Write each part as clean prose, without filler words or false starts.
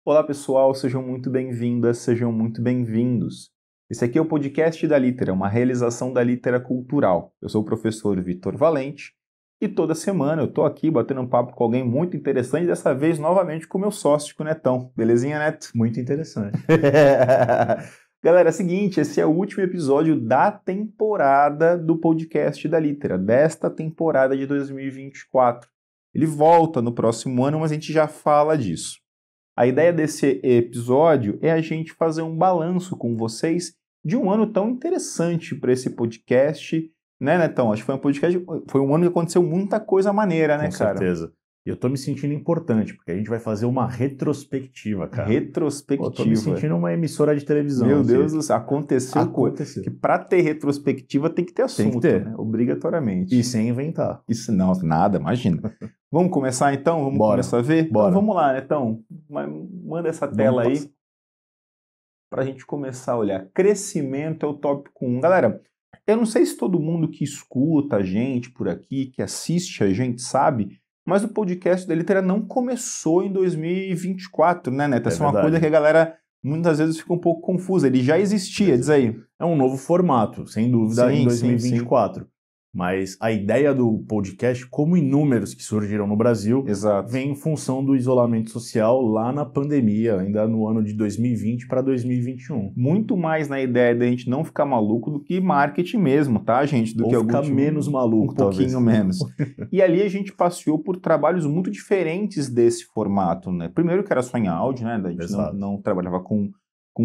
Olá pessoal, sejam muito bem-vindas, sejam muito bem-vindos. Esse aqui é o podcast da Litera, uma realização da Litera Cultural. Eu sou o professor Vitor Valente e toda semana eu estou aqui batendo um papo com alguém muito interessante, dessa vez novamente com o meu sócio, com o Netão. Belezinha, Neto? Muito interessante. Galera, é o seguinte, esse é o último episódio da temporada do podcast da Litera, desta temporada de 2024. Ele volta no próximo ano, mas a gente já fala disso. A ideia desse episódio é a gente fazer um balanço com vocês de um ano tão interessante para esse podcast, né, Netão? Acho que foi um ano que aconteceu muita coisa maneira, né, cara? Com certeza. E eu tô me sentindo importante, porque a gente vai fazer uma retrospectiva, cara. Retrospectiva. Pô, tô me sentindo uma emissora de televisão. Meu Deus do céu, aconteceu coisa. Que para ter retrospectiva tem que ter assunto, tem que ter. Né? Obrigatoriamente. E sem inventar. Isso não, nada, imagina. Vamos começar então? Vamos começar a ver? Bora. Então vamos lá, Netão. Manda essa tela aí para a gente começar a olhar. Crescimento é o tópico 1. Galera, eu não sei se todo mundo que escuta a gente por aqui, que assiste a gente, sabe, mas o podcast da Litera não começou em 2024, né, Neto? Essa é uma coisa que a galera muitas vezes fica um pouco confusa. Ele já existia, diz aí. É um novo formato, sem dúvida, sim, em 2024. Sim. Mas a ideia do podcast, como inúmeros que surgiram no Brasil, Exato, vem em função do isolamento social lá na pandemia, ainda no ano de 2020 para 2021. Muito mais na ideia de a gente não ficar maluco do que marketing mesmo, tá, gente? Do Ou que ficar menos maluco, um pouquinho menos. E ali a gente passeou por trabalhos muito diferentes desse formato, né? Primeiro que era só em áudio, né? A gente não trabalhava com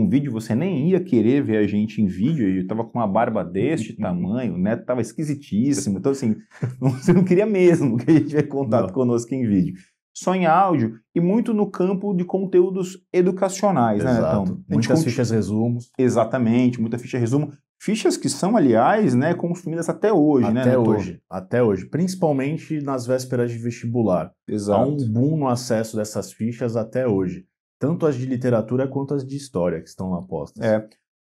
vídeo, você nem ia querer ver a gente em vídeo, eu tava com uma barba deste tamanho, o Neto tava esquisitíssimo, então assim, você não queria mesmo que a gente tivesse contato conosco em vídeo. Só em áudio e muito no campo de conteúdos educacionais, Exato. Né, Netão? Muitas fichas resumos. Exatamente, muita ficha resumo. Fichas que são, aliás, né, consumidas até hoje, né, Netão? Até hoje, principalmente nas vésperas de vestibular. Exato. Há um boom no acesso dessas fichas até hoje. Tanto as de literatura quanto as de história que estão lá postas.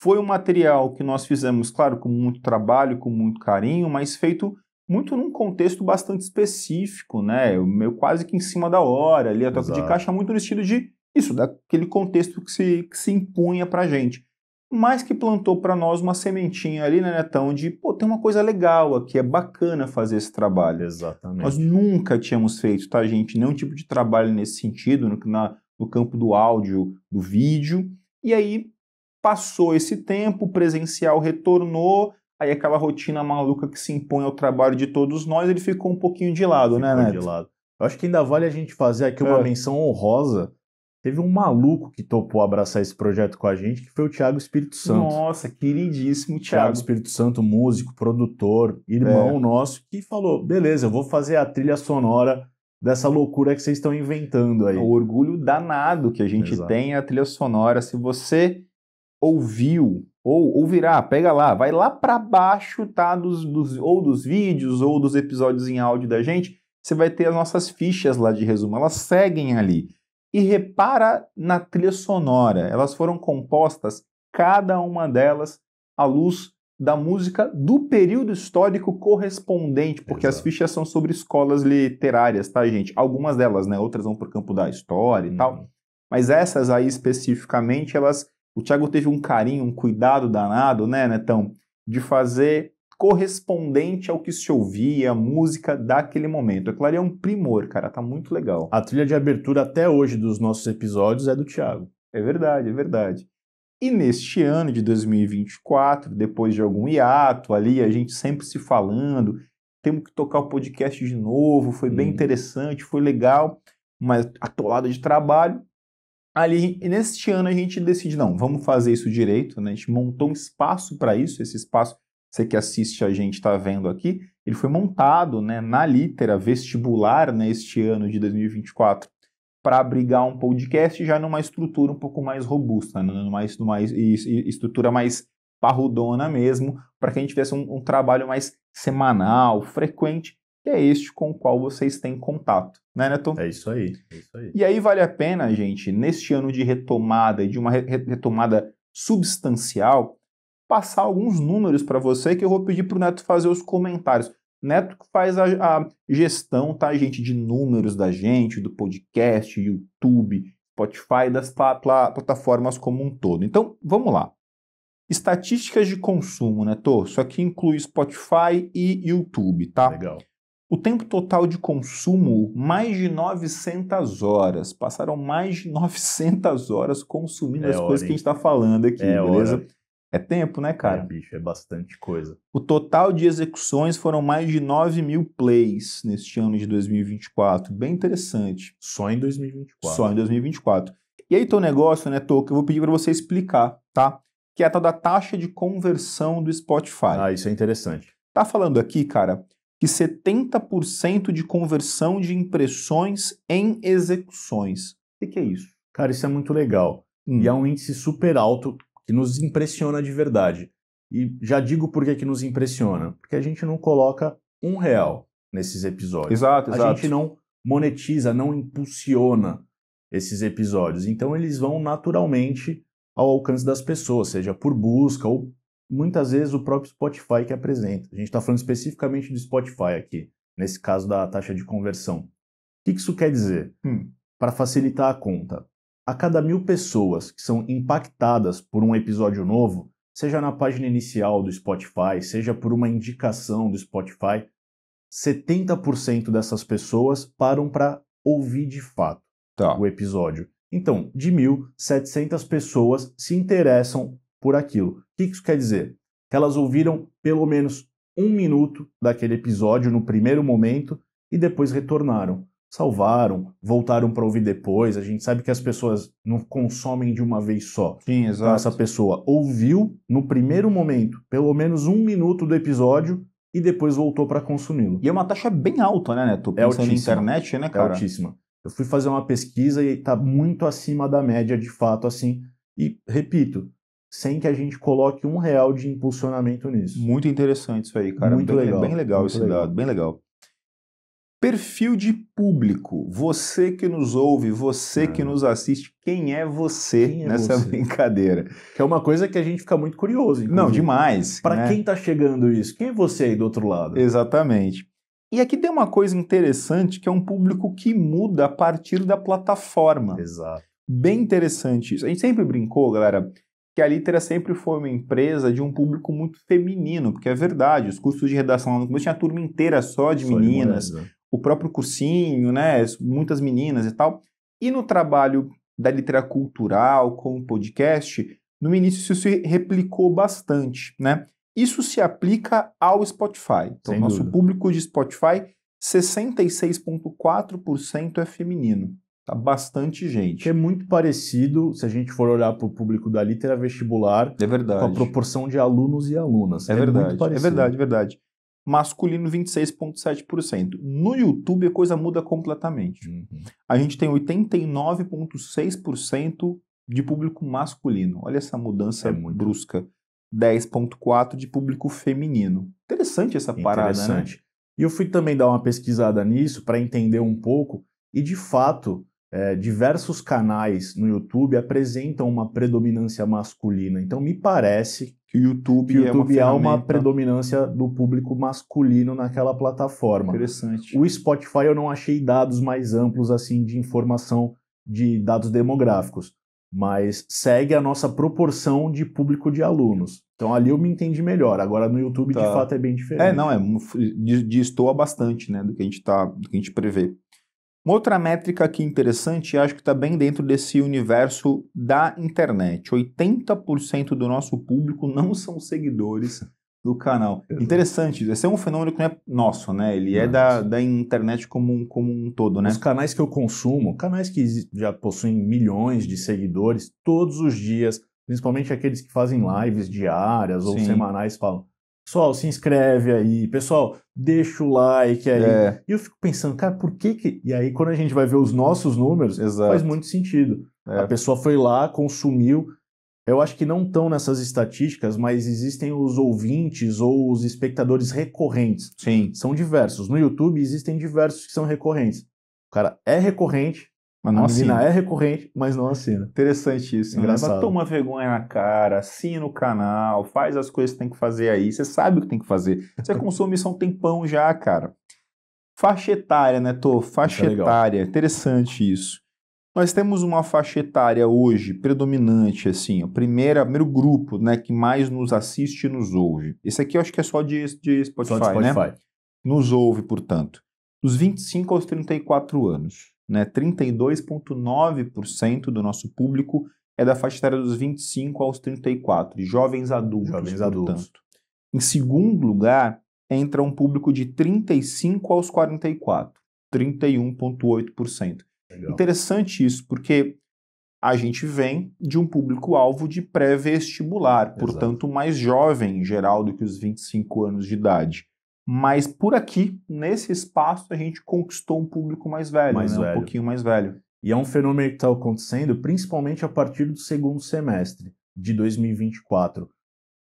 Foi um material que nós fizemos, claro, com muito trabalho, com muito carinho, mas feito muito num contexto bastante específico, né? Meio quase que em cima da hora, ali a toca de caixa, muito no estilo de isso, daquele contexto que se impunha pra gente. Mas que plantou para nós uma sementinha ali, né, Netão, de, tem uma coisa legal aqui, é bacana fazer esse trabalho. Exatamente. Nós nunca tínhamos feito, tá, gente? Nenhum tipo de trabalho nesse sentido, no campo do áudio, do vídeo, e aí passou esse tempo, o presencial retornou, aí aquela rotina maluca que se impõe ao trabalho de todos nós, ele ficou um pouquinho de lado, né, Neto? De lado. Eu acho que ainda vale a gente fazer aqui uma menção honrosa. Teve um maluco que topou abraçar esse projeto com a gente, que foi o Thiago Espírito Santo. Nossa, queridíssimo Thiago Espírito Santo, músico, produtor, irmão nosso, que falou, beleza, eu vou fazer a trilha sonora dessa loucura que vocês estão inventando aí. O orgulho danado que a gente tem é a trilha sonora. Se você ouviu, ou ouvirá, pega lá, vai lá para baixo, tá? Ou dos vídeos, ou dos episódios em áudio da gente, você vai ter as nossas fichas lá de resumo, elas seguem ali. E repara na trilha sonora, elas foram compostas, cada uma delas, à luz da música do período histórico correspondente, porque as fichas são sobre escolas literárias, tá, gente? Algumas delas, né? Outras vão para o campo da história e tal. Mas essas aí, especificamente, o Thiago teve um carinho, um cuidado danado, né, Netão? De fazer correspondente ao que se ouvia, a música daquele momento. É claro, é um primor, cara, tá muito legal. A trilha de abertura até hoje dos nossos episódios é do Thiago. É verdade, é verdade. E neste ano de 2024, depois de algum hiato ali, a gente sempre se falando, temos que tocar o podcast de novo, foi bem interessante, foi legal, mas atolado de trabalho. Ali, e neste ano a gente decide, não, vamos fazer isso direito, né? A gente montou um espaço para isso, esse espaço, você que assiste a gente está vendo aqui, ele foi montado, né, na Litera Vestibular, né, este ano de 2024. para abrigar um podcast já numa estrutura um pouco mais robusta, né? numa estrutura mais parrudona mesmo, para que a gente tivesse um trabalho mais semanal, frequente, que é este com o qual vocês têm contato, né, Neto? É isso aí, é isso aí. E aí vale a pena, gente, neste ano de retomada, de uma retomada substancial, passar alguns números para você, que eu vou pedir para o Neto fazer os comentários. Neto que faz a gestão, tá, gente, de números da gente, do podcast, YouTube, Spotify, das plataformas como um todo. Então, vamos lá. Estatísticas de consumo, Neto. Isso aqui inclui Spotify e YouTube, tá? Legal. O tempo total de consumo, mais de 900 horas. Passaram mais de 900 horas consumindo as coisas que a gente está falando aqui, beleza? Hora. É tempo, né, cara? Bicho, é bastante coisa. O total de execuções foram mais de 9.000 plays neste ano de 2024. Bem interessante. Só em 2024. Só em 2024. E aí, teu negócio, né, Tô, que eu vou pedir para você explicar, tá? Que é a tal da taxa de conversão do Spotify. Ah, isso é interessante. Tá falando aqui, cara, que 70% de conversão de impressões em execuções. O que é isso? Cara, isso é muito legal. E é um índice super alto que nos impressiona de verdade. E já digo por que nos impressiona. Porque a gente não coloca R$1 nesses episódios. Exato. A gente não monetiza, não impulsiona esses episódios. Então eles vão naturalmente ao alcance das pessoas, seja por busca ou muitas vezes o próprio Spotify que apresenta. A gente está falando especificamente do Spotify aqui, nesse caso da taxa de conversão. O que isso quer dizer? Para facilitar a conta, a cada 1.000 pessoas que são impactadas por um episódio novo, seja na página inicial do Spotify, seja por uma indicação do Spotify, 70% dessas pessoas param para ouvir de fato o episódio. Então, de 1.000, 700 pessoas se interessam por aquilo. O que isso quer dizer? Que elas ouviram pelo menos 1 minuto daquele episódio no primeiro momento e depois retornaram. Salvaram, voltaram para ouvir depois. A gente sabe que as pessoas não consomem de uma vez só. Sim, exato. Então essa pessoa ouviu no primeiro momento pelo menos 1 minuto do episódio e depois voltou para consumi-lo. E é uma taxa bem alta, né, Neto? É altíssima. Na internet, né, cara? É altíssima. Eu fui fazer uma pesquisa e está muito acima da média, de fato, assim. E, repito, sem que a gente coloque R$1 de impulsionamento nisso. Muito interessante isso aí, cara. Muito legal. Bem legal esse dado, bem legal. Perfil de público. Você que nos ouve, você que nos assiste, quem é você nessa brincadeira? Que é uma coisa que a gente fica muito curioso, inclusive. Não, demais. Para quem está chegando isso? Quem é você aí do outro lado? Exatamente. E aqui tem uma coisa interessante, que é um público que muda a partir da plataforma. Exato. Bem interessante isso. A gente sempre brincou, galera, que a Litera sempre foi uma empresa de um público muito feminino, porque é verdade, os cursos de redação lá no começo tinha a turma inteira só de meninas, o próprio cursinho, né, muitas meninas e tal. E no trabalho da Litera Cultural com o podcast, no início isso se replicou bastante, né? Isso se aplica ao Spotify. Então, nosso público de Spotify, 66,4% é feminino. Tá bastante gente. Que é muito parecido, se a gente for olhar para o público da Litera Vestibular, é verdade, com a proporção de alunos e alunas. É verdade, muito parecido. É verdade. Masculino, 26,7%. No YouTube, a coisa muda completamente. A gente tem 89,6% de público masculino. Olha essa mudança brusca. 10,4% de público feminino. Interessante essa parada, né? E eu fui também dar uma pesquisada nisso para entender um pouco, e de fato, diversos canais no YouTube apresentam uma predominância masculina. Então me parece que o YouTube é uma predominância do público masculino naquela plataforma. Interessante. O Spotify eu não achei dados mais amplos assim de informação de dados demográficos, mas segue a nossa proporção de público de alunos. Então ali eu me entendi melhor. Agora no YouTube de fato é bem diferente. Destoa bastante, né, do que a gente prevê. Uma outra métrica aqui interessante, acho que está bem dentro desse universo da internet. 80% do nosso público não são seguidores do canal. Interessante, esse é um fenômeno que não é nosso, né? Ele é da internet como um todo, né? Os canais que eu consumo, canais que já possuem milhões de seguidores, todos os dias, principalmente aqueles que fazem lives diárias ou semanais, falam, Pessoal, se inscreve aí. Pessoal, deixa o like aí. E eu fico pensando, cara, por que... E aí, quando a gente vai ver os nossos números, faz muito sentido. A pessoa foi lá, consumiu. Eu acho que não estão nessas estatísticas, mas existem os ouvintes ou os espectadores recorrentes. Sim. São diversos. No YouTube existem diversos que são recorrentes. O cara é recorrente, mas não assina. A menina é recorrente, mas não assina. Interessante isso. Engraçado. Mas toma vergonha na cara, assina o canal, faz as coisas que tem que fazer aí. Você sabe o que tem que fazer. Você consome isso há um tempão já, cara. Faixa etária, né, Tô? Faixa etária. Interessante isso. Nós temos uma faixa etária hoje predominante, assim, o primeiro grupo, né, que mais nos assiste e nos ouve. Esse aqui eu acho que é só de Spotify, só de Spotify, né? Nos ouve, portanto. Dos 25 aos 34 anos, né? 32,9% do nosso público é da faixa etária dos 25 aos 34, jovens adultos, portanto. Em segundo lugar, entra um público de 35 aos 44, 31,8%. Legal. Interessante isso, porque a gente vem de um público-alvo de pré-vestibular, portanto mais jovem em geral do que os 25 anos de idade. Mas por aqui, nesse espaço, a gente conquistou um público mais velho, um pouquinho mais velho. E é um fenômeno que está acontecendo principalmente a partir do segundo semestre de 2024.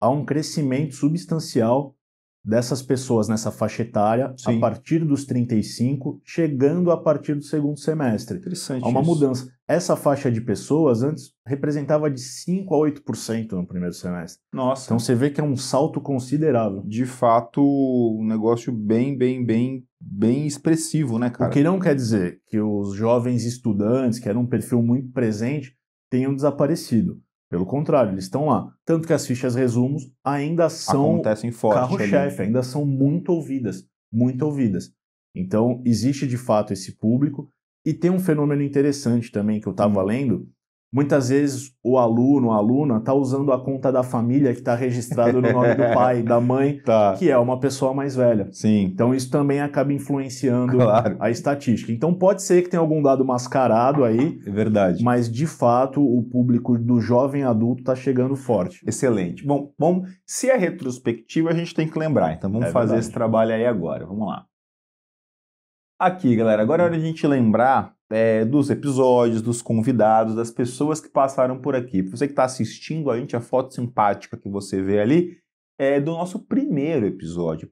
Há um crescimento substancial dessas pessoas nessa faixa etária, a partir dos 35, chegando a partir do segundo semestre. Interessante. Há uma mudança. Essa faixa de pessoas antes representava de 5 a 8% no primeiro semestre. Nossa. Então você vê que é um salto considerável. De fato, um negócio bem expressivo, né, cara? O que não quer dizer que os jovens estudantes, que eram um perfil muito presente, tenham desaparecido. Pelo contrário, eles estão lá. Tanto que as fichas resumos ainda são acontecem forte, carro-chefe, ainda são muito ouvidas, muito ouvidas. Então, existe de fato esse público. E tem um fenômeno interessante também que eu estava lendo. Muitas vezes o aluno, a aluna, está usando a conta da família que está registrado no nome do pai, da mãe, que é uma pessoa mais velha. Sim. Então isso também acaba influenciando a estatística. Então pode ser que tenha algum dado mascarado aí. É verdade. Mas de fato o público do jovem adulto está chegando forte. Excelente. Bom, se é retrospectiva a gente tem que lembrar. Então vamos fazer esse trabalho aí agora. Vamos lá. Aqui, galera, agora é hora de a gente lembrar dos episódios, dos convidados, das pessoas que passaram por aqui. Você que está assistindo a gente, a foto simpática que você vê ali é do nosso primeiro episódio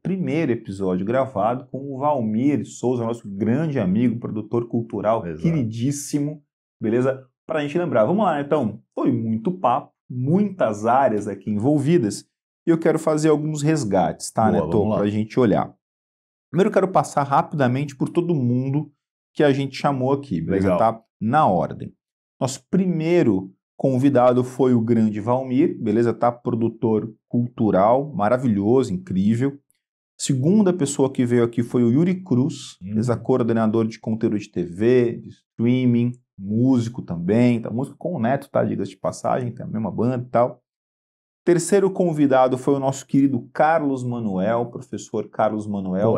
gravado com o Valmir Souza, nosso grande amigo, produtor cultural, queridíssimo, beleza? Para a gente lembrar. Vamos lá, então. Foi muito papo, muitas áreas aqui envolvidas e eu quero fazer alguns resgates, tá, Neto? Para a gente olhar. Primeiro eu quero passar rapidamente por todo mundo que a gente chamou aqui, beleza? Tá? Na ordem. Nosso primeiro convidado foi o grande Valmir, beleza? Tá? Produtor cultural, maravilhoso, incrível. Segunda pessoa que veio aqui foi o Yuri Cruz, beleza? Coordenador de conteúdo de TV, de streaming, músico também, tá? Músico com o Neto, tá? Diga-se de passagem, tem a mesma banda e tal. Terceiro convidado foi o nosso querido Carlos Manuel, professor Carlos Manuel.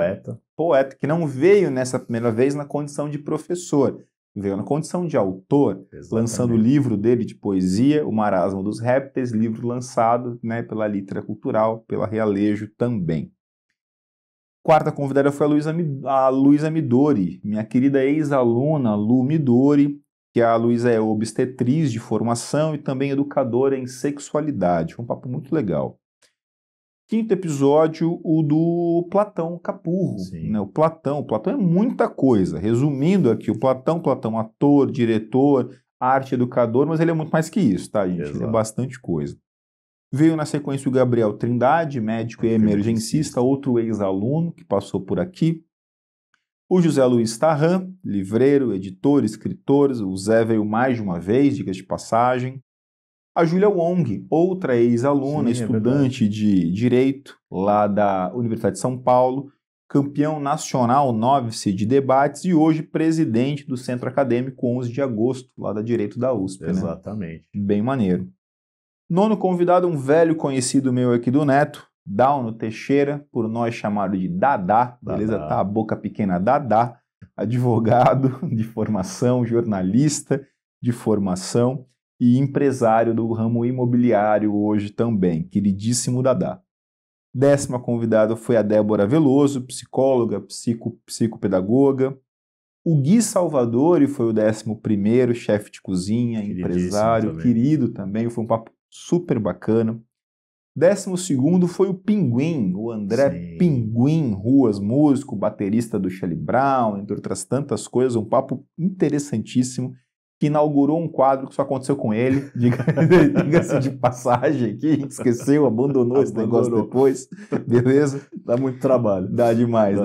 Poeta, que não veio nessa primeira vez na condição de professor, veio na condição de autor, lançando o livro dele de poesia, O Marasmo dos Répteis, livro lançado, né, pela Litera Cultural, pela Realejo também. Quarta convidada foi a Luísa Midori, minha querida ex-aluna Lu Midori, que a Luísa é obstetriz de formação e também educadora em sexualidade. Foi um papo muito legal. Quinto episódio, o do Platão Capurro. Né? O Platão é muita coisa. Resumindo aqui, o Platão ator, diretor, arte educador, mas ele é muito mais que isso, tá, gente? Ele é bastante coisa. Veio na sequência o Gabriel Trindade, médico e emergencista, outro ex-aluno que passou por aqui. O José Luiz Tarran, livreiro, editor, escritor, o Zé veio mais de uma vez, diga-se de passagem. A Júlia Wong, outra ex-aluna, estudante de Direito, lá da Universidade de São Paulo, campeão nacional novice de debates e hoje presidente do Centro Acadêmico 11 de Agosto, lá da Direito da USP. Exatamente. Né? Bem maneiro. Nono convidado, um velho conhecido meu aqui do Neto, Dauno Teixeira, por nós chamado de Dadá, beleza? Tá, a boca pequena Dadá, advogado de formação, jornalista de formação e empresário do ramo imobiliário hoje também, queridíssimo Dadá. 10ª convidada foi a Débora Veloso, psicóloga, psicopedagoga. O Gui Salvadori foi o 11º, chefe de cozinha, empresário, também. querido também, foi um papo super bacana. 12º foi o Pinguim, o André Sim. Pinguim Ruas, músico, baterista do Charlie Brown, entre outras tantas coisas, um papo interessantíssimo, que inaugurou um quadro que só aconteceu com ele, diga-se de passagem aqui, esqueceu, abandonou esse negócio depois, beleza? Dá muito trabalho. Dá demais.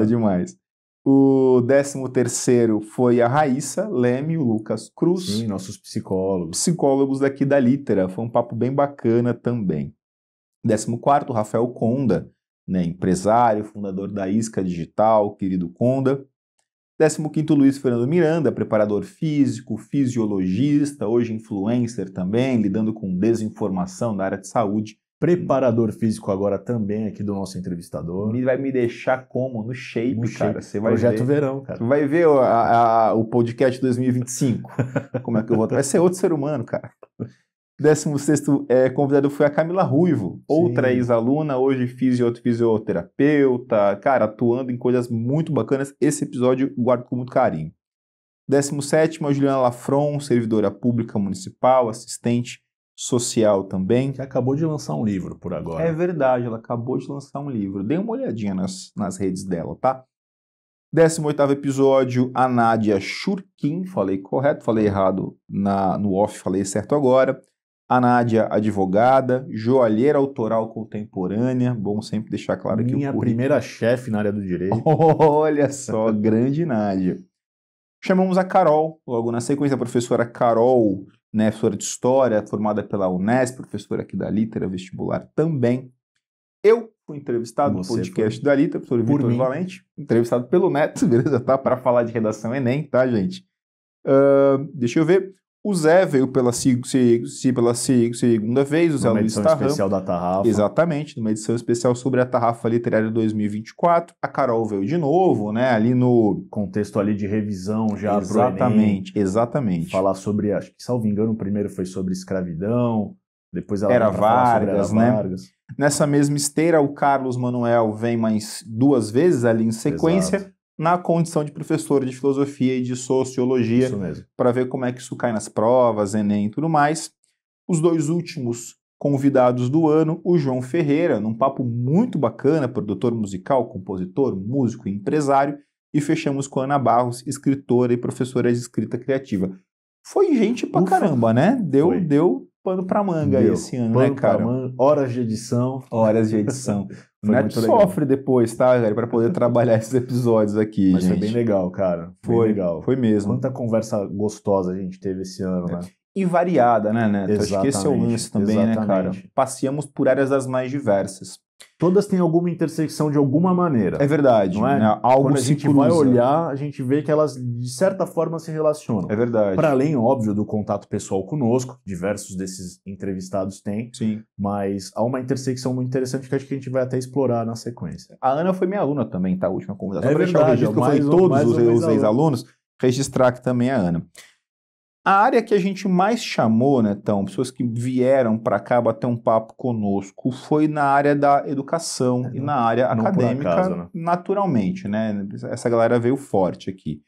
O 13º foi a Raíssa Leme e o Lucas Cruz. Sim, nossos psicólogos. Psicólogos daqui da Litera, foi um papo bem bacana também. 14º, Rafael Conda, né, empresário, fundador da Isca Digital, querido Conda. 15º, Luiz Fernando Miranda, preparador físico, fisiologista, hoje influencer também, lidando com desinformação da área de saúde. Preparador físico agora também aqui do nosso entrevistador. Vai me deixar como? No shape, cara. Você vai Projeto ver. Verão, cara. Você vai ver o podcast 2025. Como é que eu vou... Vai ser outro ser humano, cara. 16º convidado foi a Camila Ruivo, outra ex-aluna, hoje fisioterapeuta, cara, atuando em coisas muito bacanas. Esse episódio eu guardo com muito carinho. 17º, a Juliana Lafron, servidora pública municipal, assistente social também. Que acabou de lançar um livro por agora. É verdade, ela acabou de lançar um livro. Dê uma olhadinha nas redes dela, tá? 18º episódio, a Nádia Shurkin, falei correto, falei errado no off, falei certo agora. A Nádia, advogada, joalheira autoral contemporânea, bom sempre deixar claro aqui. Minha primeira chefe na área do direito. Olha só, grande Nádia. Chamamos a Carol, logo na sequência, a professora Carol, né, professora de História, formada pela Unesp, professora aqui da Litera, vestibular também. Eu fui entrevistado no podcast da Litera, professor Vitor Valente, entrevistado pelo Neto, beleza? Tá? Para falar de redação Enem, tá, gente? Deixa eu ver. O Zé veio pela segunda vez, o Zé Luiz Tarrão. Uma edição especial da Tarrafa. Exatamente, numa edição especial sobre a Tarrafa Literária 2024. A Carol veio de novo, né, ali no... contexto ali de revisão já pro Enem. Exatamente. Falar sobre, acho que, salvo engano, o primeiro foi sobre escravidão, depois ela era Vargas, sobre né? Vargas. Nessa mesma esteira, o Carlos Manuel vem mais 2 vezes ali em sequência. Exato. Na condição de professor de filosofia e de sociologia, para ver como é que isso cai nas provas, Enem e tudo mais. Os 2 últimos convidados do ano, o João Ferreira, num papo muito bacana, produtor musical, compositor, músico e empresário, e fechamos com a Ana Barros, escritora e professora de escrita criativa. Foi gente pra caramba, né? Deu pano pra manga aí esse ano, né, cara? Horas de edição. O Neto sofre depois, tá, galera, para poder trabalhar esses episódios aqui, Mas gente. Foi bem legal, cara. Foi mesmo. Quanta conversa gostosa a gente teve esse ano, né? E variada, né, Neto? Exatamente, acho que esse é o lance também, né, cara? Passeamos por áreas das mais diversas. Todas têm alguma intersecção de alguma maneira. É verdade. Não é? Né? Algo Quando a gente vai olhar, a gente vê que elas, de certa forma, se relacionam. É verdade. Para além, óbvio, do contato pessoal conosco, diversos desses entrevistados têm. Sim. Mas há uma intersecção muito interessante que acho que a gente vai até explorar na sequência. A Ana foi minha aluna também, tá? A última conversa. É verdade. Eu falei todos os ex-alunos, registrar aqui também a Ana. A área que a gente mais chamou, né, então, pessoas que vieram para cá bater um papo conosco, foi na área da educação e na área acadêmica, acaso, né? Naturalmente, né? Essa galera veio forte aqui.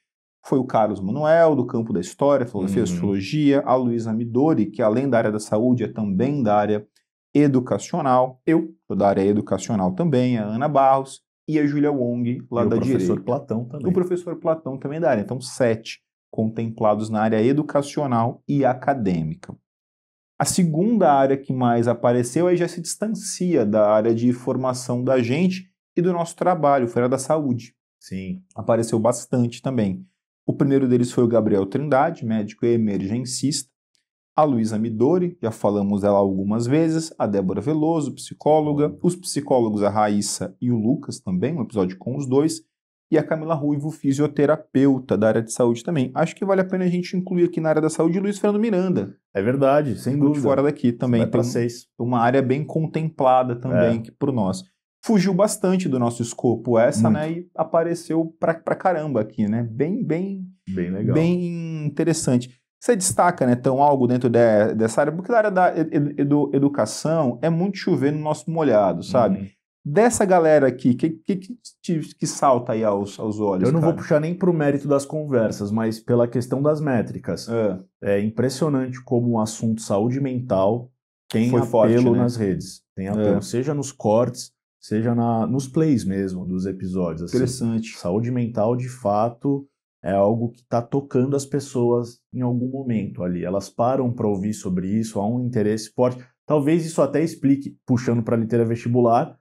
Foi o Carlos Manuel, do campo da História, Filosofia, Sociologia, a Luísa Midori, que além da área da saúde, é também da área educacional. Eu sou da área educacional também, a Ana Barros e a Júlia Wong, lá da direita. O professor Platão também. O professor Platão também da área. Então, 7 contemplados na área educacional e acadêmica. A segunda área que mais apareceu aí já se distancia da área de formação da gente e do nosso trabalho, foi a da saúde. Sim. Apareceu bastante também. O primeiro deles foi o Gabriel Trindade, médico emergencista. A Luísa Midori, já falamos dela algumas vezes. A Débora Veloso, psicóloga. Os psicólogos, a Raíssa e o Lucas também, um episódio com os 2. E a Camila Ruivo, fisioterapeuta da área de saúde também. Acho que vale a pena a gente incluir aqui na área da saúde o Luiz Fernando Miranda. É verdade, sem dúvida. Fora daqui também. Vai para 6. Uma área bem contemplada também aqui por nós. Fugiu bastante do nosso escopo essa, né? E apareceu pra caramba aqui, né? Bem legal. Bem interessante. Você destaca, né, então, algo dentro dessa área? Porque a área da educação é muito chover no nosso molhado, sabe? Dessa galera aqui, que salta aí aos olhos? Eu não cara? vou puxar nem para o mérito das conversas, mas pela questão das métricas. É impressionante como o assunto saúde mental tem Foi apelo forte, né? nas redes. Tem apelo, seja nos cortes, seja nos plays mesmo dos episódios. Assim. Interessante. Saúde mental, de fato, é algo que está tocando as pessoas em algum momento ali. Elas param para ouvir sobre isso, há um interesse forte. Talvez isso até explique, puxando para a literatura vestibular,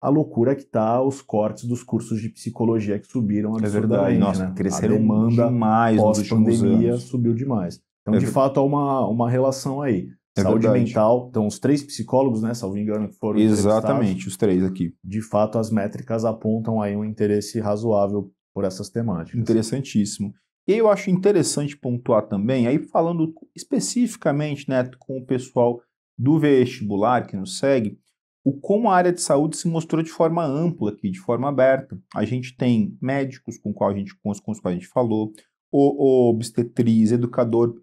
a loucura que tá os cortes dos cursos de psicologia que subiram absurdamente. É verdade. Nossa, né? cresceram a demanda demais nos últimos pós-pandemia anos. subiu demais. Então, de fato, há uma relação aí. Saúde verdade. mental, então os 3 psicólogos, né, salvo engano, que foram Exatamente, os 3 aqui. De fato, as métricas apontam aí um interesse razoável por essas temáticas. Interessantíssimo. E eu acho interessante pontuar também, aí falando especificamente, né, com o pessoal do vestibular que nos segue, como a área de saúde se mostrou de forma ampla aqui, de forma aberta. A gente tem médicos com os quais a gente falou, o obstetriz, educador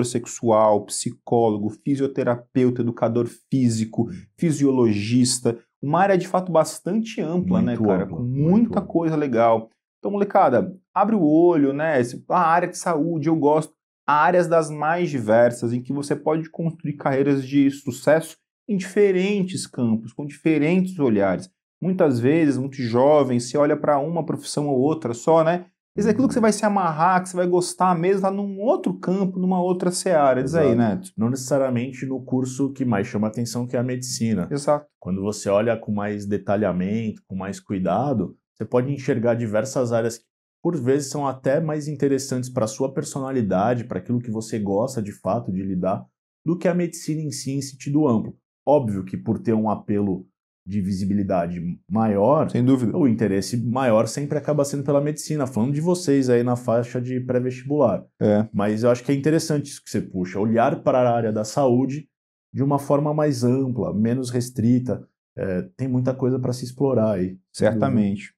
sexual, psicólogo, fisioterapeuta, educador físico, fisiologista, uma área de fato bastante ampla, né, cara? Com muita coisa legal. Então, molecada, abre o olho, né? A área de saúde, eu gosto. Há áreas das mais diversas em que você pode construir carreiras de sucesso em diferentes campos, com diferentes olhares. Muitas vezes, muito jovem, você olha para uma profissão ou outra só, né? Mas é aquilo que você vai se amarrar, que você vai gostar mesmo, tá num outro campo, numa outra seara. Diz aí, Neto. Não necessariamente no curso que mais chama atenção, que é a medicina. Exato. Quando você olha com mais detalhamento, com mais cuidado, você pode enxergar diversas áreas que, por vezes, são até mais interessantes para a sua personalidade, para aquilo que você gosta de fato de lidar, do que a medicina em si, em sentido amplo. Óbvio que por ter um apelo de visibilidade maior, sem dúvida, o interesse maior sempre acaba sendo pela medicina, falando de vocês aí na faixa de pré-vestibular. Mas eu acho que é interessante isso que você puxa, olhar para a área da saúde de uma forma mais ampla, menos restrita. Tem muita coisa para se explorar aí. Certamente.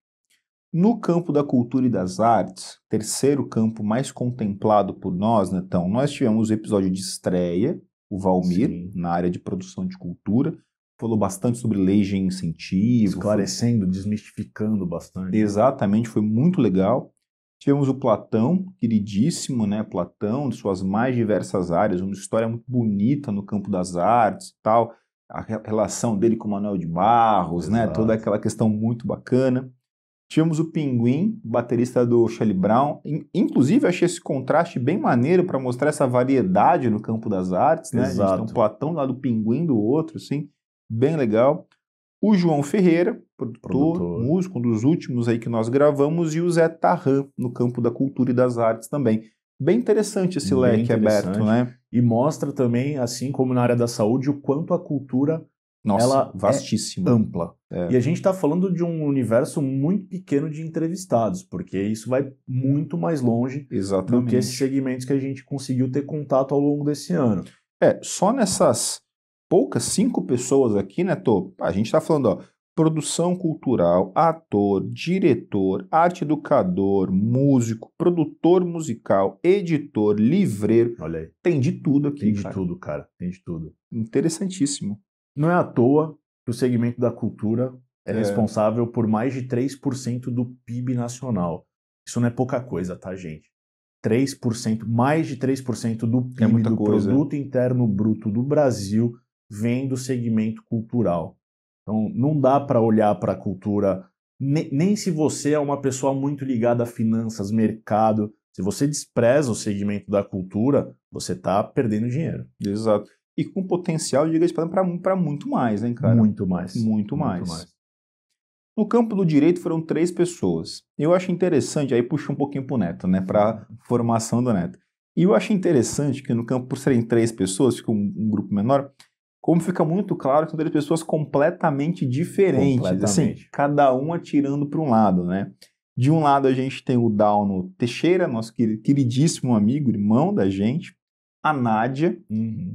No campo da cultura e das artes, terceiro campo mais contemplado por nós, Netão, nós tivemos o episódio de estreia, o Valmir, Sim. na área de produção de cultura, falou bastante sobre leis de incentivo. Esclarecendo, desmistificando bastante. Exatamente, foi muito legal. Tivemos o Platão, queridíssimo, né? Platão, de suas mais diversas áreas, uma história muito bonita no campo das artes e tal, a relação dele com o Manuel de Barros, né? Toda aquela questão muito bacana. Tivemos o Pinguim, baterista do Charlie Brown. Inclusive, achei esse contraste bem maneiro para mostrar essa variedade no campo das artes, né? Exato. A gente tem um Platão lá do Pinguim do outro, assim, bem legal. O João Ferreira, produtor, músico, um dos últimos aí que nós gravamos, e o Zé Tarran, no campo da cultura e das artes também. Bem interessante esse leque aberto, né? E mostra também, assim como na área da saúde, o quanto a cultura ela vastíssima, é ampla. E a gente está falando de um universo muito pequeno de entrevistados, porque isso vai muito mais longe do que esses segmentos que a gente conseguiu ter contato ao longo desse ano. Só nessas poucas 5 pessoas aqui, né, Tô? A gente está falando, ó, produção cultural, ator, diretor, arte educador, músico, produtor musical, editor, livreiro. Olha aí. Tem de tudo aqui, Tem de tudo, cara. Tem de tudo. Interessantíssimo. Não é à toa que o segmento da cultura é responsável por mais de 3% do PIB nacional. Isso não é pouca coisa, tá, gente? 3%, mais de 3% do PIB, do Produto Interno Bruto do Brasil, vem do segmento cultural. Então, não dá para olhar para a cultura, nem se você é uma pessoa muito ligada a finanças, mercado. Se você despreza o segmento da cultura, você está perdendo dinheiro. Exato. E com potencial, diga-se para muito mais, hein, cara? Muito mais. Muito mais. No campo do direito foram 3 pessoas. Eu acho interessante, aí puxa um pouquinho pro Neto, né, para formação do Neto. E eu acho interessante que no campo, por serem 3 pessoas, fica um grupo menor, como fica muito claro que são 3 pessoas completamente diferentes, assim, cada um atirando para um lado, né? De um lado a gente tem o Dauno Teixeira, nosso queridíssimo amigo, irmão da gente, a Nádia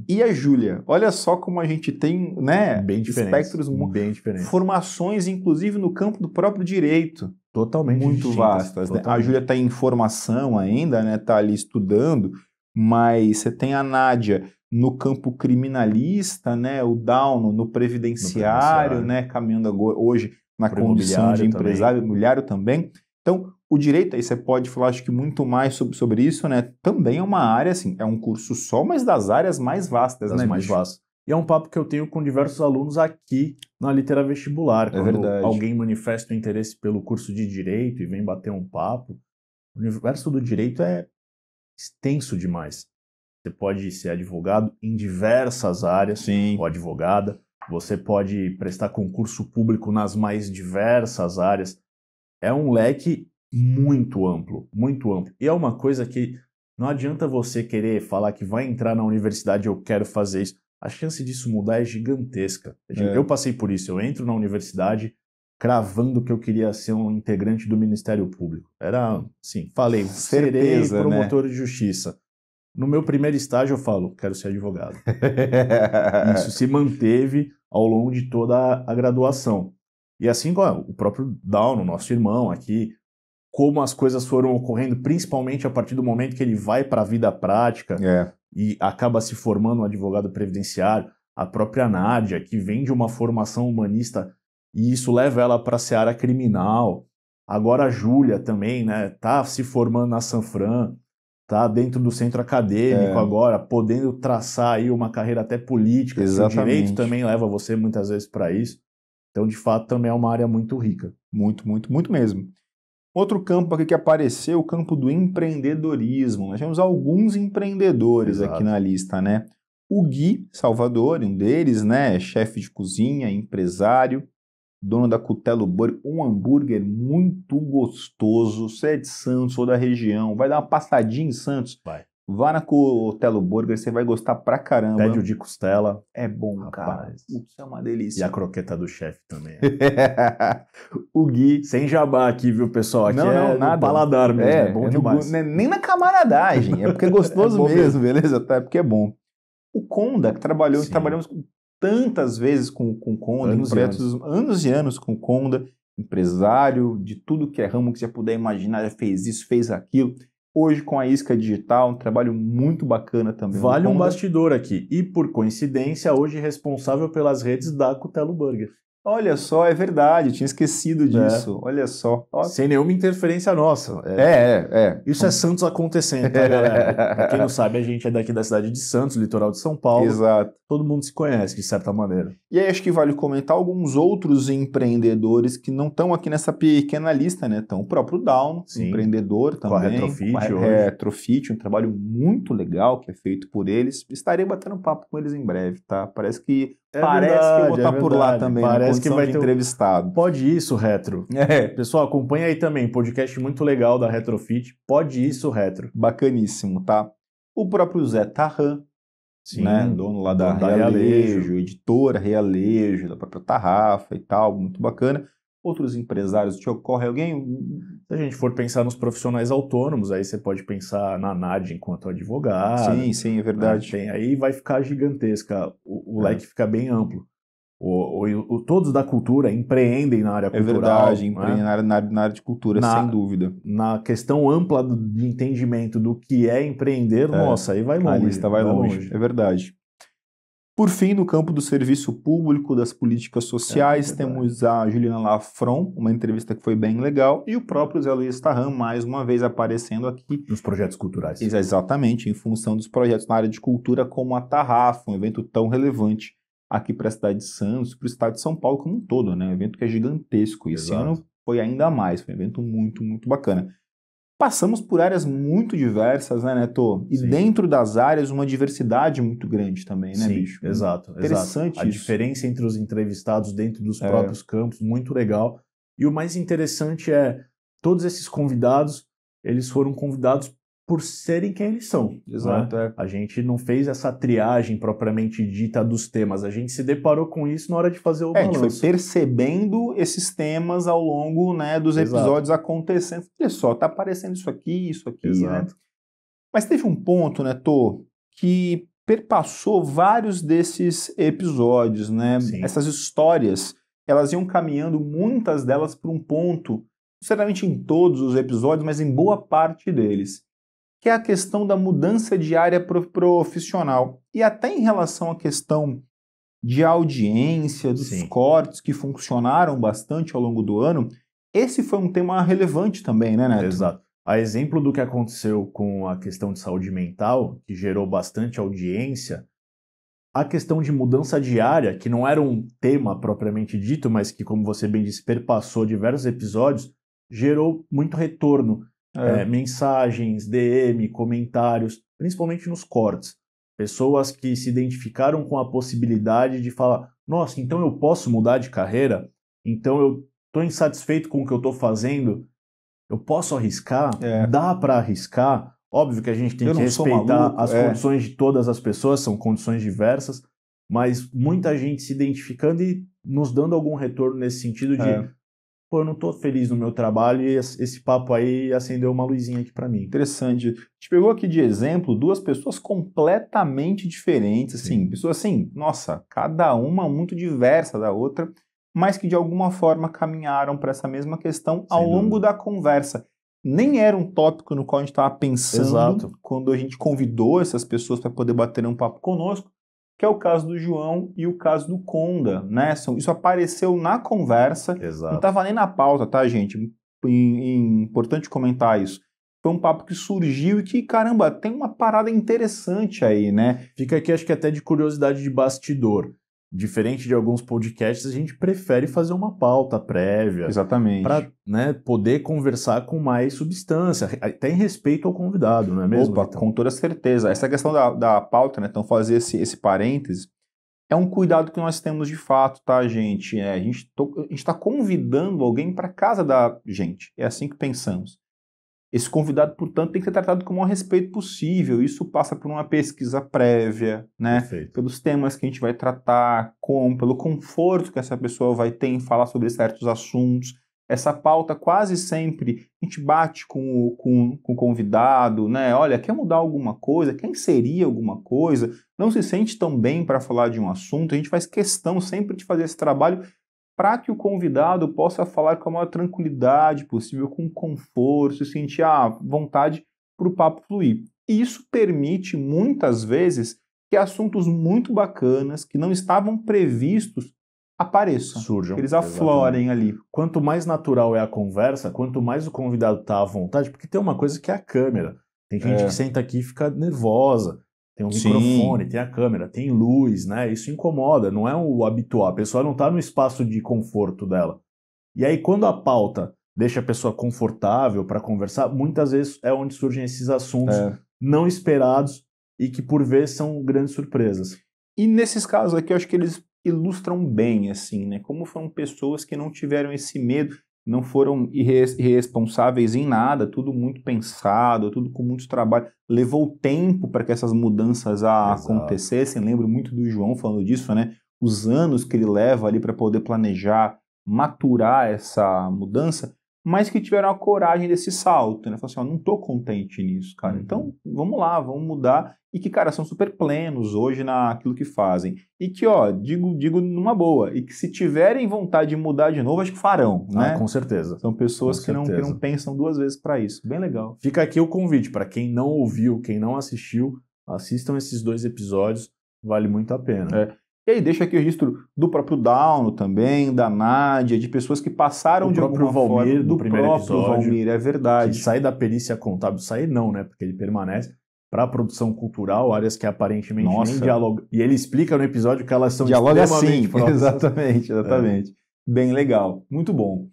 e a Júlia. Olha só como a gente tem, né, espectros bem diferentes. Formações, inclusive no campo do próprio direito. Totalmente muito vastas. Né? A Júlia está em formação ainda, né, tá ali estudando, mas você tem a Nádia no campo criminalista, né, o Down no previdenciário, né, caminhando hoje na condição de empresário imobiliário também. Então, o direito, aí você pode falar, acho que muito mais sobre isso, né, também é uma área, assim, é um curso só, mas das áreas mais vastas, né, mais vastas. E é um papo que eu tenho com diversos alunos aqui na Litera Vestibular. Quando verdade. Alguém manifesta o interesse pelo curso de Direito e vem bater um papo, o universo do Direito é extenso demais. Você pode ser advogado em diversas áreas, Sim. ou advogada. Você pode prestar concurso público nas mais diversas áreas. É um leque muito amplo, muito amplo. E é uma coisa que não adianta você querer falar que vai entrar na universidade, eu quero fazer isso. A chance disso mudar é gigantesca. Eu passei por isso. Eu entro na universidade cravando que eu queria ser um integrante do Ministério Público. Era, assim, falei, serei promotor, né, de justiça. No meu primeiro estágio eu falo, quero ser advogado. Isso se manteve ao longo de toda a graduação. E assim como o próprio Down, nosso irmão aqui, como as coisas foram ocorrendo, principalmente a partir do momento que ele vai para a vida prática e acaba se formando um advogado previdenciário, a própria Nádia, que vem de uma formação humanista e isso leva ela para a seara criminal. Agora a Júlia também, né, tá se formando na Sanfran, tá dentro do centro acadêmico agora, podendo traçar aí uma carreira até política. Exatamente. O direito também leva você muitas vezes para isso. Então, de fato, também é uma área muito rica. Muito, muito, muito mesmo. Outro campo aqui que apareceu, o campo do empreendedorismo. Nós temos alguns empreendedores aqui na lista, né? O Gui Salvador, um deles, né? Chefe de cozinha, empresário, dono da Cutelo Burger, um hambúrguer muito gostoso. Você é de Santos ou da região, vai dar uma passadinha em Santos. Vá na Cutelo Burger, você vai gostar pra caramba. Pede o de costela. É bom, cara. Isso é uma delícia. E a croqueta do chefe também. O Gui. Sem jabá aqui, viu, pessoal? Aqui não, nada. Paladar mesmo, é bom demais. Nem na camaradagem, é porque é gostoso mesmo, beleza? É porque é bom. O Conda, que trabalhamos tantas vezes com o Conda, anos e anos com o Conda, empresário de tudo que é ramo que você puder imaginar, já fez isso, fez aquilo. Hoje com a Isca Digital, um trabalho muito bacana também. Vale um bastidor aqui. E por coincidência, hoje responsável pelas redes da Cutelo Burger. Olha só, é verdade, eu tinha esquecido disso. Olha só. Sem nenhuma interferência nossa. Isso é Santos acontecendo, tá, galera? Pra quem não sabe, a gente é daqui da cidade de Santos, litoral de São Paulo. Exato. Todo mundo se conhece, de certa maneira. E aí acho que vale comentar alguns outros empreendedores que não estão aqui nessa pequena lista, né? Então, o próprio Down, empreendedor também. Com a Retrofit hoje. Retrofit, um trabalho muito legal que é feito por eles. Estarei batendo um papo com eles em breve, tá? Parece que eu vou estar por lá também. Parece que vai ter entrevistado. Pode isso, Retro. Pessoal, acompanha aí também, podcast muito legal da Retrofit. Pode isso, Retro. Bacaníssimo, tá? O próprio Zé Tarran, né? Dono lá da Realejo, editora Realejo, da própria Tarrafa e tal, muito bacana. Outros empresários, te ocorre alguém? Se a gente for pensar nos profissionais autônomos, aí você pode pensar na Nádia enquanto advogado. Sim, é verdade. Aí vai ficar gigantesca, o leque fica bem amplo. Todos da cultura empreendem na área cultural. É verdade, empreendem na área de cultura, sem dúvida. Na questão ampla de entendimento do que é empreender, nossa, aí vai longe. A lista vai longe, é verdade. Por fim, no campo do serviço público, das políticas sociais, temos a Juliana Lafron, uma entrevista que foi bem legal, e o próprio Zé Luiz Tarran, mais uma vez aparecendo aqui. Nos projetos culturais. Exatamente, em função dos projetos na área de cultura, como a Tarrafa, um evento tão relevante aqui para a cidade de Santos, para o estado de São Paulo como um todo, né? Um evento que é gigantesco. E esse ano foi ainda mais, foi um evento muito, muito bacana. Passamos por áreas muito diversas, né, Neto? E dentro das áreas, uma diversidade muito grande também, né, bicho? Exato. Interessante A diferença entre os entrevistados dentro dos próprios campos, muito legal. E o mais interessante é, todos esses convidados, eles foram convidados por serem quem eles são. Exato, né? A gente não fez essa triagem propriamente dita dos temas, a gente se deparou com isso na hora de fazer o balanço. A gente foi percebendo esses temas ao longo, né, dos episódios acontecendo. Olha só, tá aparecendo isso aqui, né? Mas teve um ponto, né, Tô, que perpassou vários desses episódios, né? Essas histórias, elas iam caminhando, muitas delas, para um ponto, não necessariamente em todos os episódios, mas em boa parte deles, que é a questão da mudança de área profissional. E até em relação à questão de audiência, dos Sim. cortes que funcionaram bastante ao longo do ano, esse foi um tema relevante também, né, Neto? Exato. A exemplo do que aconteceu com a questão de saúde mental, que gerou bastante audiência, a questão de mudança de área, que não era um tema propriamente dito, mas que, como você bem disse, perpassou diversos episódios, gerou muito retorno. Mensagens, DM, comentários, principalmente nos cortes. Pessoas que se identificaram com a possibilidade de falar: nossa, então eu posso mudar de carreira? Então eu estou insatisfeito com o que eu estou fazendo? Eu posso arriscar? Dá para arriscar? Óbvio que a gente tem que respeitar as condições de todas as pessoas, são condições diversas, mas muita gente se identificando e nos dando algum retorno nesse sentido de pô, eu não tô feliz no meu trabalho e esse papo aí acendeu uma luzinha aqui para mim. Interessante. A gente pegou aqui de exemplo duas pessoas completamente diferentes, assim, pessoas assim, nossa, cada uma muito diversa da outra, mas que de alguma forma caminharam para essa mesma questão ao longo da conversa. Nem era um tópico no qual a gente estava pensando quando a gente convidou essas pessoas para poder bater um papo conosco, que é o caso do João e o caso do Conda, né? Isso apareceu na conversa, não estava nem na pauta, tá, gente? Importante comentar isso. Foi um papo que surgiu e que, caramba, tem uma parada interessante aí, né? Fica aqui, acho que até de curiosidade de bastidor. Diferente de alguns podcasts, a gente prefere fazer uma pauta prévia. Exatamente. Para, né, poder conversar com mais substância, até em respeito ao convidado, não é mesmo? Opa, com toda certeza. Essa questão da pauta, né, então fazer esse parêntese, é um cuidado que nós temos de fato, tá, gente? A gente está convidando alguém para casa da gente. É assim que pensamos. Esse convidado, portanto, tem que ser tratado com o maior respeito possível. Isso passa por uma pesquisa prévia, né? Perfeito. Pelos temas que a gente vai tratar, pelo conforto que essa pessoa vai ter em falar sobre certos assuntos. Essa pauta quase sempre a gente bate com o convidado, né? Olha, quer mudar alguma coisa? Quer inserir alguma coisa? Não se sente tão bem para falar de um assunto? A gente faz questão sempre de fazer esse trabalho para que o convidado possa falar com a maior tranquilidade possível, com conforto, se sentir à vontade para o papo fluir. E isso permite, muitas vezes, que assuntos muito bacanas, que não estavam previstos, apareçam. Surjam. Eles aflorem ali. Quanto mais natural é a conversa, quanto mais o convidado está à vontade, porque tem uma coisa que é a câmera. Tem gente que senta aqui e fica nervosa. Tem um microfone, tem a câmera, tem luz, né? Isso incomoda, não é o habitual. A pessoa não está no espaço de conforto dela. E aí, quando a pauta deixa a pessoa confortável para conversar, muitas vezes é onde surgem esses assuntos não esperados e que, por vezes, são grandes surpresas. E nesses casos aqui, eu acho que eles ilustram bem, assim, né? Como foram pessoas que não tiveram esse medo, não foram irresponsáveis em nada, tudo muito pensado, tudo com muito trabalho. Levou tempo para que essas mudanças acontecessem. Lembro muito do João falando disso, né? Os anos que ele leva ali para poder planejar, maturar essa mudança, mas que tiveram a coragem desse salto, né? Falaram assim, ó, não tô contente nisso, cara. Então, vamos lá, vamos mudar. E que, cara, são super plenos hoje naquilo que fazem. E que, ó, digo numa boa, e que se tiverem vontade de mudar de novo, acho que farão, né? Com certeza. São pessoas que não pensam duas vezes para isso. Bem legal. Fica aqui o convite, para quem não ouviu, quem não assistiu, assistam esses 2 episódios, vale muito a pena. E aí deixa aqui o registro do próprio Dauno também, da Nádia, de pessoas que passaram de alguma forma. Do primeiro episódio, Valmir, é verdade. Que sai da perícia contábil, sai não, né? Porque ele permanece para a produção cultural, áreas que aparentemente nem dialogam. E ele explica no episódio que elas são extremamente próximas. Exatamente. Bem legal, muito bom.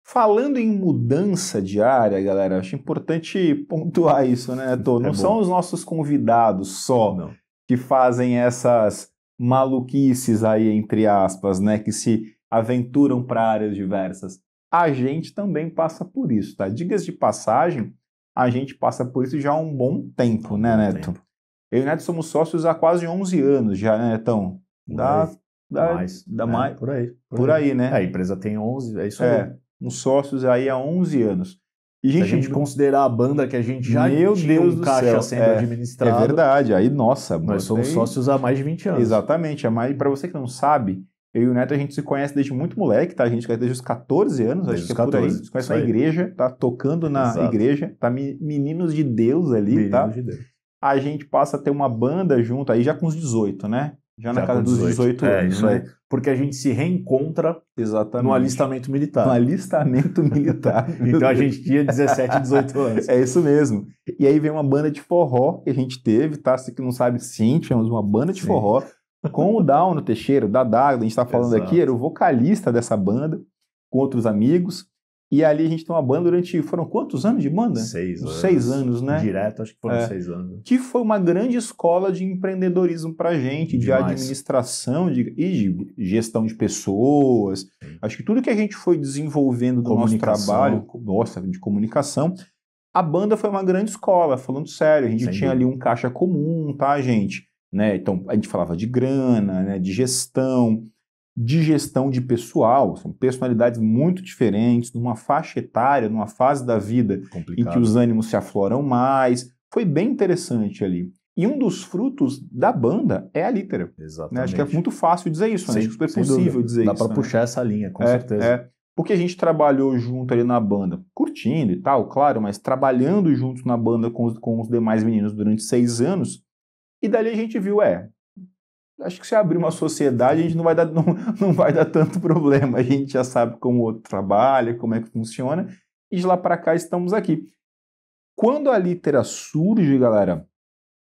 Falando em mudança de área, galera, acho importante pontuar isso, né, Tô? Não são os nossos convidados só que fazem essas maluquices aí, entre aspas, né, que se aventuram para áreas diversas. A gente também passa por isso, tá? Diga-se de passagem, a gente passa por isso já há um bom tempo, né, Neto? Eu e o Neto somos sócios há quase 11 anos já, né, Netão? Mais. Por aí, né? A empresa tem 11, é isso aí. Uns sócios aí há 11 anos. E se a gente considerar a banda que a gente já tinha um caixa sendo administrado... É verdade, aí, nossa... Nós somos sócios há mais de 20 anos. Exatamente, para você que não sabe, Eu e o Neto, a gente se conhece desde muito moleque, tá? A gente se conhece desde os 14 anos, Desde acho que os é por aí. 14, A gente se conhece isso na aí. igreja, tá? Tocando na Exato. igreja, tá? Meninos de Deus ali, tá? Meninos de Deus. A gente passa a ter uma banda junto aí já com os 18, né? Já na casa com dos 18 anos, isso né? aí. Porque a gente se reencontra Exatamente. no alistamento militar. No alistamento militar. Então a gente tinha 17, 18 anos. É isso mesmo. E aí vem uma banda de forró que a gente teve, tá? Você que não sabe, sim, tivemos uma banda de forró com o Dauno Teixeira, o Dadá, a gente tá falando aqui, era o vocalista dessa banda, com outros amigos. E ali a gente tem uma banda durante, foram quantos anos de banda? 6 anos. 6 anos, né? Direto, acho que foram 6 anos. Que foi uma grande escola de empreendedorismo pra gente, de Demais. administração e de gestão de pessoas. Sim. Acho que tudo que a gente foi desenvolvendo do nosso trabalho, de comunicação, a banda foi uma grande escola, falando sério. A gente tinha ali um caixa comum, tá, gente? Né? Então, a gente falava de grana, né? De gestão de pessoal, são personalidades muito diferentes, numa faixa etária, numa fase da vida em que os ânimos se afloram mais. Foi bem interessante ali. E um dos frutos da banda é a Litera. Exatamente. Né? Acho que é muito fácil dizer isso, né? Acho que é super possível dizer isso. Dá para puxar essa linha, com certeza. Porque a gente trabalhou junto ali na banda, curtindo e tal, claro, mas trabalhando junto na banda com os demais meninos durante 6 anos, e dali a gente viu, acho que se abrir uma sociedade, a gente não vai dar tanto problema. A gente já sabe como o outro trabalha, como é que funciona, e de lá para cá estamos aqui. Quando a Litera surge, galera,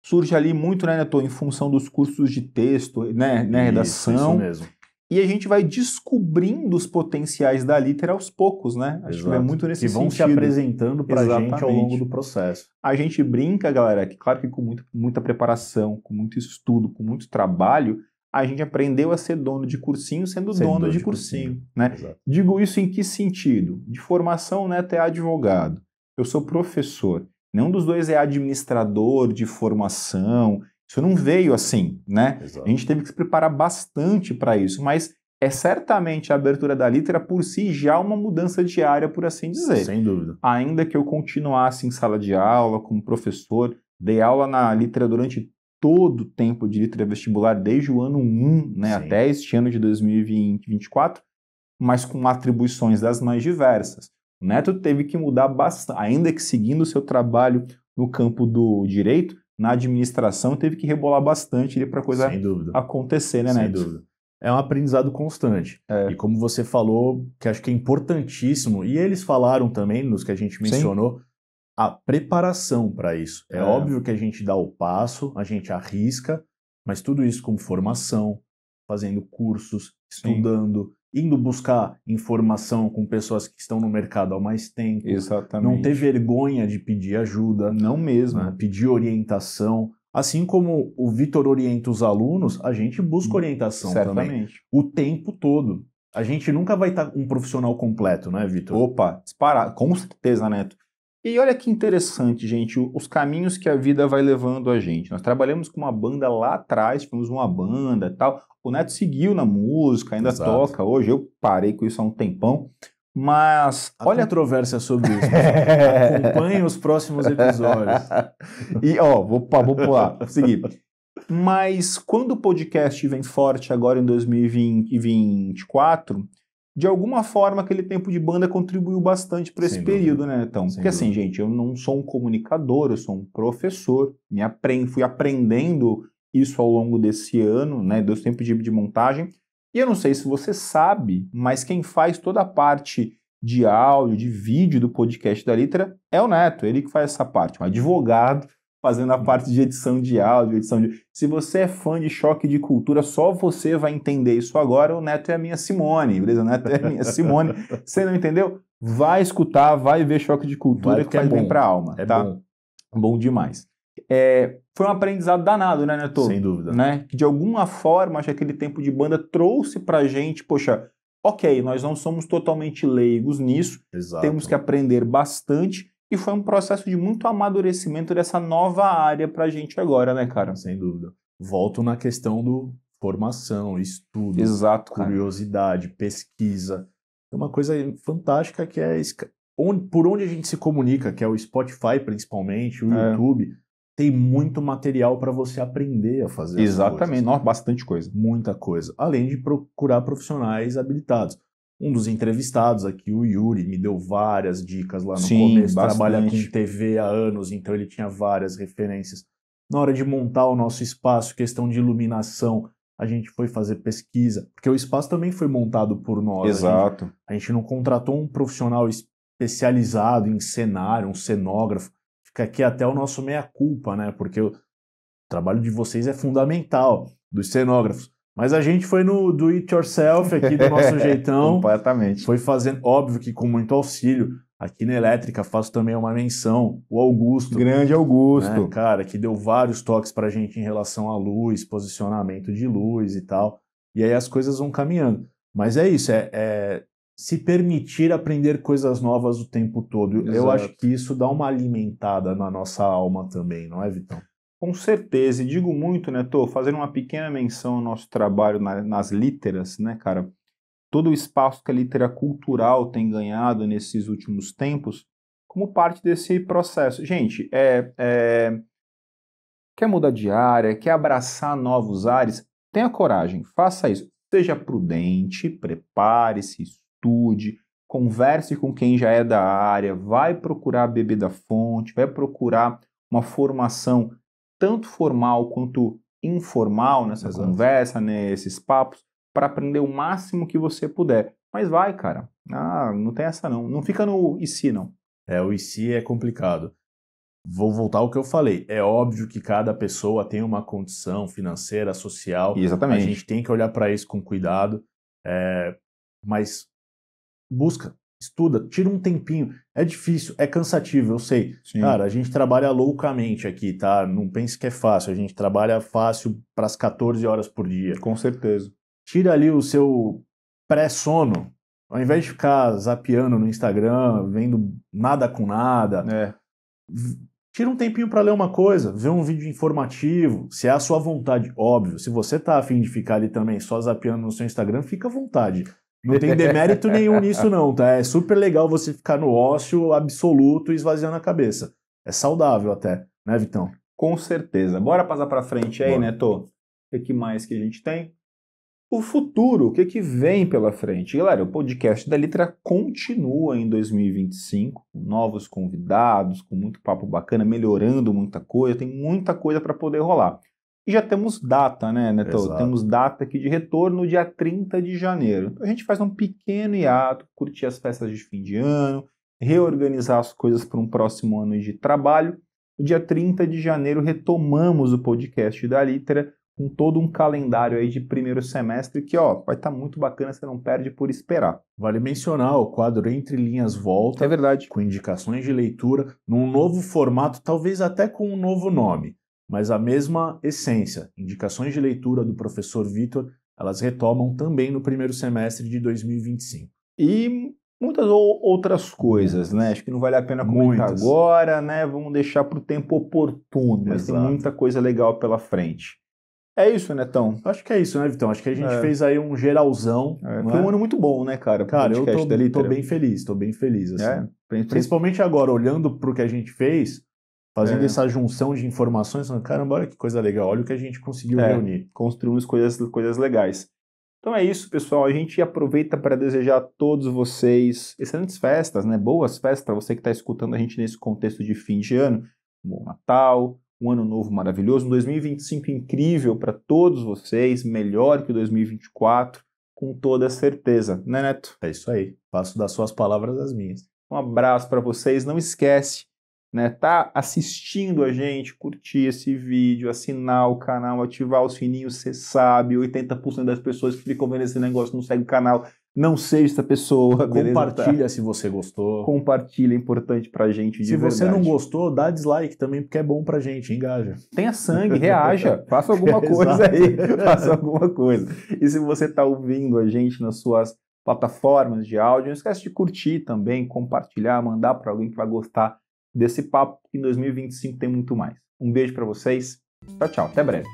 surge ali muito, né, Neto, em função dos cursos de texto, né, redação. Isso mesmo. E a gente vai descobrindo os potenciais da Litera aos poucos, né? Acho que é muito nesse sentido. Que vão se apresentando pra gente ao longo do processo. A gente brinca, galera, que claro que com muita preparação, com muito estudo, com muito trabalho, a gente aprendeu a ser dono de cursinho sendo dono de cursinho, né? Exato. Digo isso em que sentido? De formação, o Neto é advogado. Eu sou professor. Nenhum dos dois é administrador de formação. Isso não veio assim, né? Exato. A gente teve que se preparar bastante para isso, mas é certamente a abertura da Litera por si já uma mudança de área, por assim dizer. Sem dúvida. Ainda que eu continuasse em sala de aula como professor, dei aula na Litera durante todo o tempo de Litera vestibular, desde o ano 1, né, até este ano de 2024, mas com atribuições das mais diversas. O Neto teve que mudar bastante, ainda que seguindo o seu trabalho no campo do direito, na administração, teve que rebolar bastante para a coisa acontecer, né, Neto? Sem dúvida. É um aprendizado constante. E como você falou, que acho que é importantíssimo, e eles falaram também, nos que a gente mencionou, a preparação para isso. É óbvio que a gente dá o passo, a gente arrisca, mas tudo isso com formação, fazendo cursos, estudando, indo buscar informação com pessoas que estão no mercado há mais tempo. Exatamente. Não ter vergonha de pedir ajuda. Não mesmo. Né? Pedir orientação. Assim como o Vitor orienta os alunos, a gente busca orientação também. O tempo todo. A gente nunca vai estar um profissional completo, né, Vitor? Opa, disparado. Com certeza, Neto. E olha que interessante, gente, os caminhos que a vida vai levando a gente. Nós trabalhamos com uma banda lá atrás, tivemos uma banda e tal. O Neto seguiu na música, ainda toca hoje. Eu parei com isso há um tempão. Mas olha a controvérsia sobre isso. Acompanhe os próximos episódios. E vou pular, vou seguir. Mas quando o podcast vem forte agora em 2024, de alguma forma aquele tempo de banda contribuiu bastante para esse período, né, então? Porque assim, gente, eu não sou um comunicador, eu sou um professor, fui aprendendo isso ao longo desse ano, né, desse tempo de montagem. E eu não sei se você sabe, mas quem faz toda a parte de áudio, de vídeo do podcast da Litera é o Neto, ele que faz essa parte, um advogado fazendo a parte de edição de áudio, Se você é fã de Choque de Cultura, só você vai entender isso agora, o Neto é a minha Simone, beleza? O Neto é a minha Simone. Você não entendeu? Vai escutar, vai ver Choque de Cultura, que faz bem pra alma, tá? Bom demais. Foi um aprendizado danado, né, Neto? Sem dúvida. Né? Que de alguma forma, acho que aquele tempo de banda trouxe pra gente, poxa, ok, nós não somos totalmente leigos nisso, temos que aprender bastante, e foi um processo de muito amadurecimento dessa nova área pra gente agora, né, cara? Sem dúvida. Volto na questão do formação, estudo, curiosidade, pesquisa. É uma coisa fantástica que é por onde a gente se comunica, que é o Spotify principalmente, o YouTube. tem muito material para você aprender a fazer. Exatamente, nossa, bastante coisa. Muita coisa. Além de procurar profissionais habilitados. Um dos entrevistados aqui, o Yuri, me deu várias dicas lá no começo. Trabalha com TV há anos, então ele tinha várias referências. Na hora de montar o nosso espaço, questão de iluminação, a gente foi fazer pesquisa, porque o espaço também foi montado por nós. Exato. A gente não contratou um profissional especializado em cenário, um cenógrafo. Fica aqui até o nosso meia-culpa, né? Porque o trabalho de vocês é fundamental, dos cenógrafos. Mas a gente foi no do it yourself aqui do nosso jeitão. Completamente. Foi fazendo, óbvio que com muito auxílio. Aqui na Elétrica faço também uma menção, o Augusto. Grande Augusto. Né, cara, que deu vários toques pra gente em relação à luz, posicionamento de luz e tal. E aí as coisas vão caminhando. Mas é isso, é se permitir aprender coisas novas o tempo todo. Exato. Eu acho que isso dá uma alimentada na nossa alma também, não é, Vitão? Com certeza, e digo muito, né, tô fazendo uma pequena menção ao nosso trabalho nas literas, né, cara? Todo o espaço que a litera cultural tem ganhado nesses últimos tempos, como parte desse processo. Gente, quer mudar de área, quer abraçar novos ares, tenha coragem, faça isso. Seja prudente, prepare-se, estude, converse com quem já é da área, vai procurar beber da fonte, vai procurar uma formação tanto formal quanto informal nessa conversa, nesses papos, para aprender o máximo que você puder. Mas vai, cara. Não tem essa não. Não fica no e se, não. O e se é complicado. Vou voltar ao que eu falei. É óbvio que cada pessoa tem uma condição financeira, social. Exatamente. A gente tem que olhar para isso com cuidado. Mas busca, estuda, tira um tempinho. É difícil, é cansativo, eu sei. Sim. Cara, a gente trabalha loucamente aqui, tá? Não pense que é fácil. A gente trabalha fácil para as 14 horas por dia. Com certeza. Tira ali o seu pré-sono. Ao invés de ficar zapeando no Instagram, vendo nada com nada, tira um tempinho para ler uma coisa, ver um vídeo informativo, se é a sua vontade, óbvio. Se você tá afim de ficar ali também só zapeando no seu Instagram, fica à vontade. Não tem demérito nenhum nisso não, tá? É super legal você ficar no ócio absoluto e esvaziando a cabeça. É saudável até, né, Vitão? Com certeza. Bora passar para frente aí, Neto? O que mais que a gente tem? O futuro, o que vem pela frente? Galera, o podcast da Litera continua em 2025, com novos convidados, com muito papo bacana, melhorando muita coisa, tem muita coisa para poder rolar. E já temos data, né, Neto? Exato. Temos data aqui de retorno, dia 30 de janeiro. Então a gente faz um pequeno hiato, curtir as festas de fim de ano, reorganizar as coisas para um próximo ano de trabalho. No dia 30 de janeiro retomamos o podcast da Litera, com todo um calendário aí de primeiro semestre que, vai estar muito bacana, você não perde por esperar. Vale mencionar, o quadro Entre Linhas volta. É verdade. Com indicações de leitura, num novo formato, talvez até com um novo nome, mas a mesma essência. Indicações de leitura do professor Vitor, elas retomam também no primeiro semestre de 2025. E muitas outras coisas, né? Acho que não vale a pena comentar agora, né? Vamos deixar para o tempo oportuno, mas tem muita coisa legal pela frente. É isso, Netão? Acho que é isso, né, Vitão? Acho que a gente fez aí um geralzão. Foi um ano muito bom, né, cara? Cara, eu tô bem feliz, assim. Principalmente agora, olhando pro que a gente fez, fazendo essa junção de informações, falando, caramba, olha que coisa legal, olha o que a gente conseguiu reunir. Construímos coisas legais. Então é isso, pessoal. A gente aproveita para desejar a todos vocês excelentes festas, né? Boas festas para você que está escutando a gente nesse contexto de fim de ano. Um bom Natal, um ano novo maravilhoso, um 2025 incrível para todos vocês, melhor que o 2024, com toda certeza, né, Neto? É isso aí, faço das suas palavras as minhas. Um abraço para vocês, não esquece, né, tá assistindo a gente, curtir esse vídeo, assinar o canal, ativar o sininho, você sabe, 80% das pessoas que ficam vendo esse negócio não seguem o canal, não seja essa pessoa. Compartilha, tá? Se você gostou. Compartilha, é importante pra gente, de verdade. Se você não gostou, dá dislike também, porque é bom pra gente, engaja. Tenha sangue, reaja, faça alguma coisa aí, faça alguma coisa. E se você tá ouvindo a gente nas suas plataformas de áudio, não esquece de curtir também, compartilhar, mandar pra alguém que vai gostar desse papo, que em 2025 tem muito mais. Um beijo pra vocês, tchau, tchau, até breve.